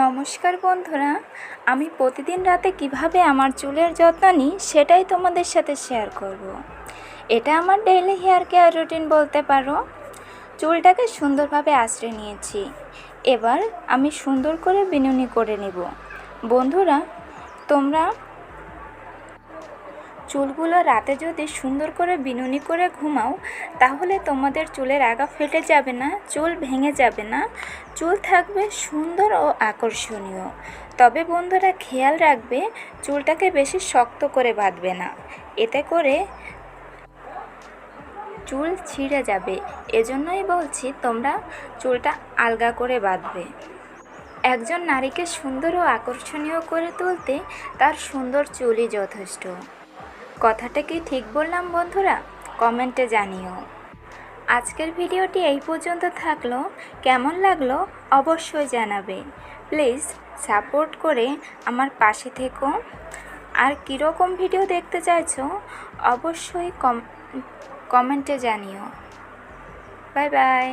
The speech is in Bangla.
নমস্কার বন্ধুরা, আমি প্রতিদিন রাতে কিভাবে আমার চুলের যত্ন নিই সেটাই তোমাদের সাথে শেয়ার করব। এটা আমার ডেইলি হেয়ার কেয়ার রুটিন বলতে পারো। চুলটাকে সুন্দরভাবে আঁচড়ে নিয়েছি, এবার আমি সুন্দর করে বিনুনি করে নেব। বন্ধুরা, তোমরা চুলগুলো রাতে যদি সুন্দর করে বিনুনি করে ঘুমাও, তাহলে তোমাদের চুলের আগা ফেটে যাবে না, চুল ভেঙে যাবে না, চুল থাকবে সুন্দর ও আকর্ষণীয়। তবে বন্ধুরা, খেয়াল রাখবে চুলটাকে বেশি শক্ত করে বাঁধবে না, এতে করে চুল ছিঁড়ে যাবে। এজন্যই বলছি তোমরা চুলটা আলগা করে বাঁধবে। একজন নারীকে সুন্দর ও আকর্ষণীয় করে তুলতে তার সুন্দর চুলই যথেষ্ট। কথাটা কি ঠিক বললাম বন্ধুরা? কমেন্টে জানিও। আজকের ভিডিওটি এই পর্যন্ত থাকলো, কেমন লাগলো অবশ্যই জানাবে। প্লিজ সাপোর্ট করে আমার পাশে থেকো। আর কীরকম ভিডিও দেখতে চাইছো অবশ্যই কমেন্টে জানিও। Bye bye.